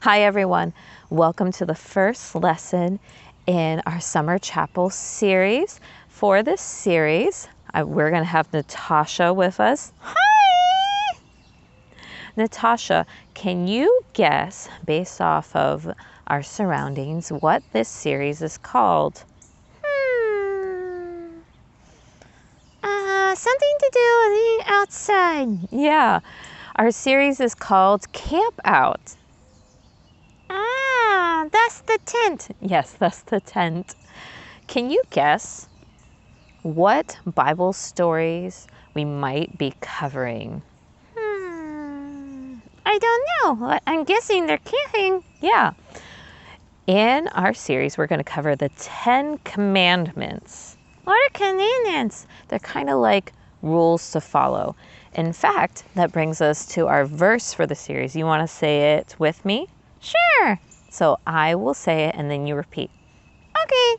Hi everyone, welcome to the first lesson in our summer chapel series. For this series, we're going to have Natasha with us. Hi! Natasha, can you guess, based off of our surroundings, what this series is called? Something to do with being outside. Yeah, our series is called Campout. That's the tent. Yes, that's the tent. Can you guess what Bible stories we might be covering? I don't know. I'm guessing they're camping. Yeah. In our series, we're going to cover the 10 Commandments. What are commandments? They're kind of like rules to follow. In fact, that brings us to our verse for the series. You want to say it with me? Sure. So I will say it and then you repeat. Okay.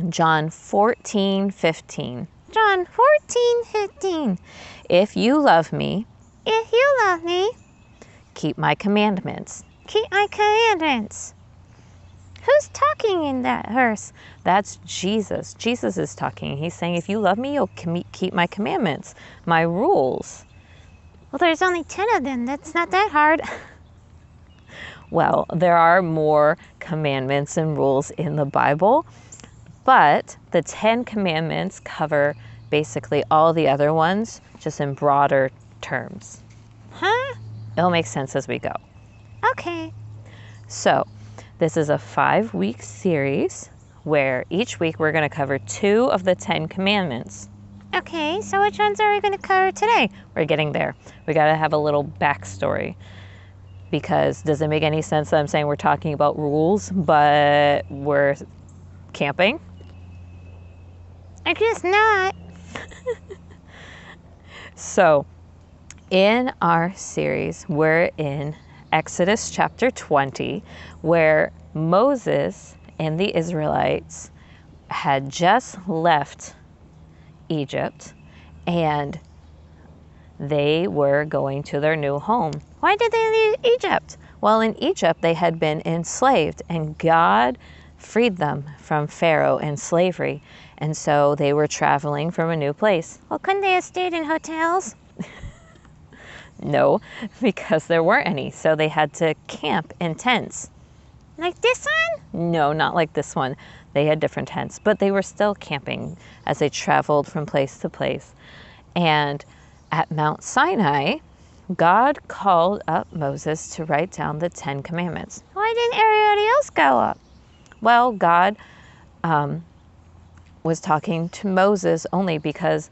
John 14:15. John 14:15. If you love me, If you love me, keep my commandments. keep my commandments. Who's talking in that verse? That's Jesus. Jesus is talking. He's saying, if you love me, you'll keep my commandments, my rules. Well, there's only 10 of them. That's not that hard. Well, there are more commandments and rules in the Bible, but the 10 commandments cover basically all the other ones, just in broader terms. Huh? It'll make sense as we go. Okay. So, this is a 5-week series where each week we're going to cover 2 of the 10 commandments. Okay, so which ones are we going to cover today? We're getting there. We got to have a little backstory. Because does it make any sense that I'm saying we're talking about rules, but we're camping? I guess not. So, in our series, we're in Exodus chapter 20, where Moses and the Israelites had just left Egypt and they were going to their new home. Why did they leave Egypt? Well, in Egypt, they had been enslaved, and God freed them from Pharaoh and slavery. And so they were traveling from a new place. Well, couldn't they have stayed in hotels? No, because there weren't any. So they had to camp in tents. Like this one? No, not like this one. They had different tents, but they were still camping as they traveled from place to place. And at Mount Sinai, God called up Moses to write down the 10 Commandments. Why didn't everybody else go up? Well, God was talking to Moses only because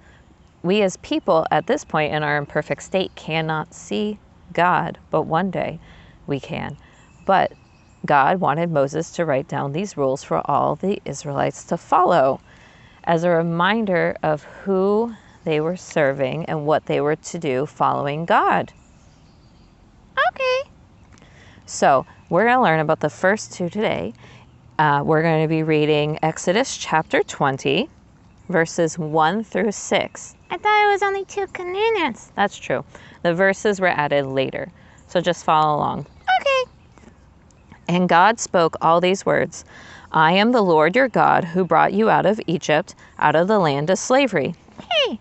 we as people at this point in our imperfect state cannot see God, but one day we can. But God wanted Moses to write down these rules for all the Israelites to follow as a reminder of who they were serving and what they were to do following God. Okay. So we're going to learn about the first 2 today. We're going to be reading Exodus chapter 20, verses 1 through 6. I thought it was only 2 commandments. That's true. The verses were added later, so just follow along. Okay. And God spoke all these words. I am the Lord your God who brought you out of Egypt, out of the land of slavery. Hey,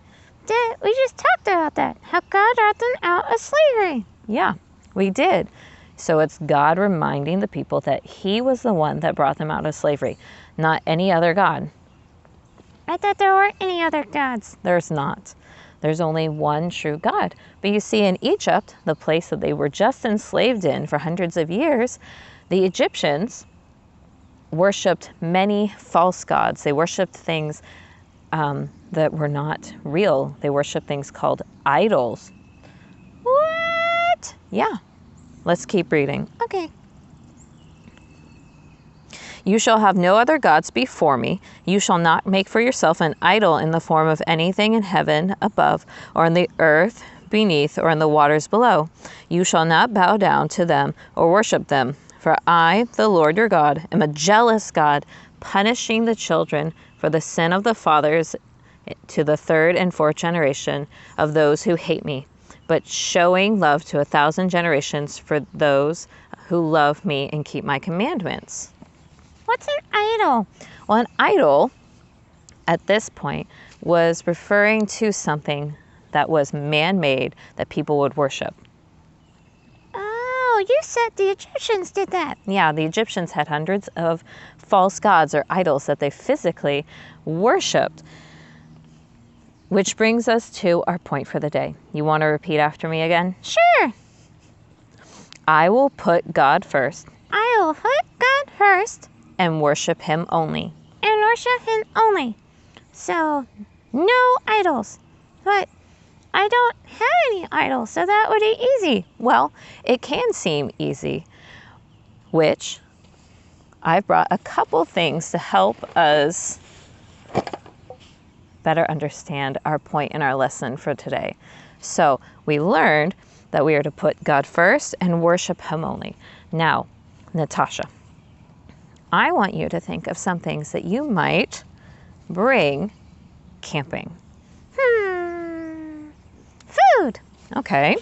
we just talked about that. How God brought them out of slavery. Yeah, we did. So it's God reminding the people that he was the one that brought them out of slavery, not any other God. I thought there weren't any other gods. There's not. There's only one true God. But you see, in Egypt, the place that they were just enslaved in for hundreds of years, the Egyptians worshipped many false gods. They worshipped things that were not real. They worshipped things called idols. What? Yeah. Let's keep reading. Okay. You shall have no other gods before me. You shall not make for yourself an idol in the form of anything in heaven above, or in the earth beneath, or in the waters below. You shall not bow down to them or worship them. For I, the Lord your God, am a jealous God, punishing the children for the sin of the fathers to the 3rd and 4th generation of those who hate me, but showing love to 1,000 generations for those who love me and keep my commandments. What's an idol? Well, an idol at this point was referring to something that was man-made that people would worship. Oh, you said the Egyptians did that. Yeah, the Egyptians had hundreds of false gods or idols that they physically worshipped. Which brings us to our point for the day. You want to repeat after me again? Sure. I will put God first I will put God first and worship him only. and worship Him only. So, no idols. But I don't have any idols, so that would be easy. Well, it can seem easy, which I've brought a couple things to help us better understand our point in our lesson for today. So we learned that we are to put God first and worship him only. Now, Natasha, I want you to think of some things that you might bring camping. Food. Okay,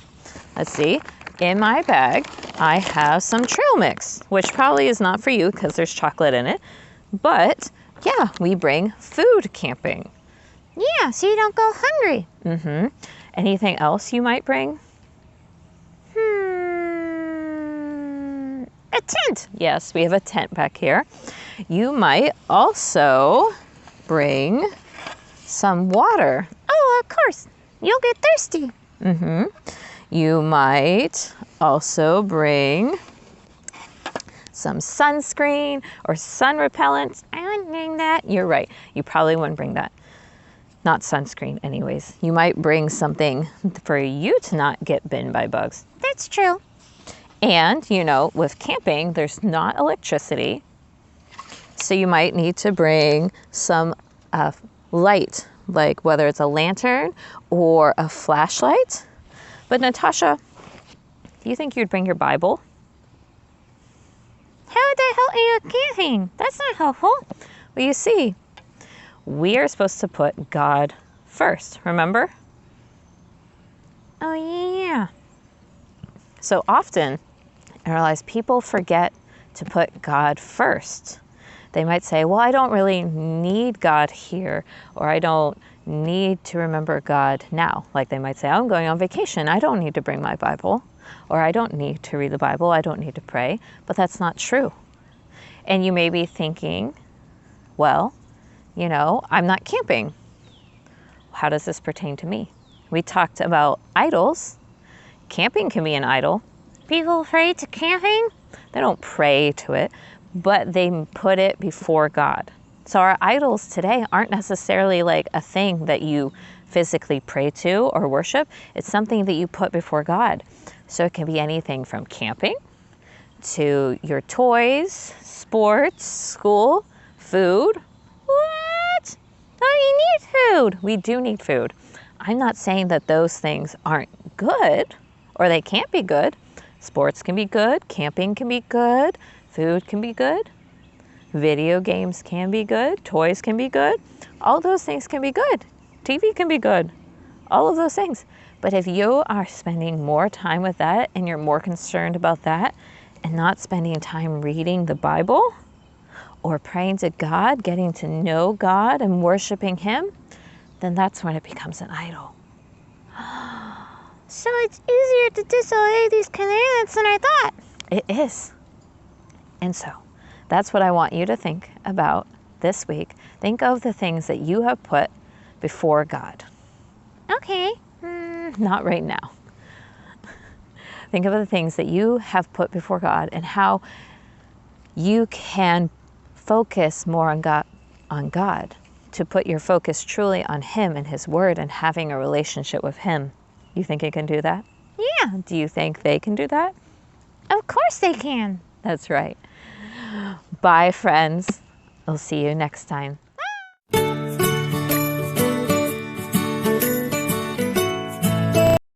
let's see. In my bag, I have some trail mix, which probably is not for you because there's chocolate in it. But yeah, we bring food camping. Yeah, so you don't go hungry. Anything else you might bring? A tent. Yes, we have a tent back here. You might also bring some water. Oh, of course. You'll get thirsty. You might also bring some sunscreen or sun repellent. I wouldn't bring that. You're right. You probably wouldn't bring that. Not sunscreen anyways. You might bring something for you to not get bitten by bugs. That's true. And, you know, with camping, there's not electricity. So you might need to bring some light, like whether it's a lantern or a flashlight. But Natasha, do you think you'd bring your Bible? How would that help you with camping? That's not helpful. Well, you see, we are supposed to put God first, remember? Oh, yeah. So often in our lives, people forget to put God first. They might say, well, I don't really need God here, or I don't need to remember God now. Like they might say, I'm going on vacation. I don't need to bring my Bible, or I don't need to read the Bible. I don't need to pray. But that's not true. And you may be thinking, well, you know, I'm not camping. How does this pertain to me? We talked about idols. Camping can be an idol. People pray to camping? They don't pray to it, but they put it before God. So our idols today aren't necessarily like a thing that you physically pray to or worship. It's something that you put before God. So it can be anything from camping to your toys, sports, school, food. What? Oh, you need food. We do need food. I'm not saying that those things aren't good or they can't be good. Sports can be good. Camping can be good. Food can be good. Video games can be good. Toys can be good. All those things can be good. TV can be good. All of those things. But if you are spending more time with that and you're more concerned about that and not spending time reading the Bible or praying to God, getting to know God and worshiping him, then that's when it becomes an idol. So it's easier to disobey these commandments than I thought. It is. And so that's what I want you to think about this week. Think of the things that you have put before God. Okay. Not right now. Think of the things that you have put before God and how you can focus more on God, to put your focus truly on him and his word and having a relationship with him. You think it can do that? Yeah, Do you think they can do that? of course they can. That's right. Bye, friends. We'll see you next time.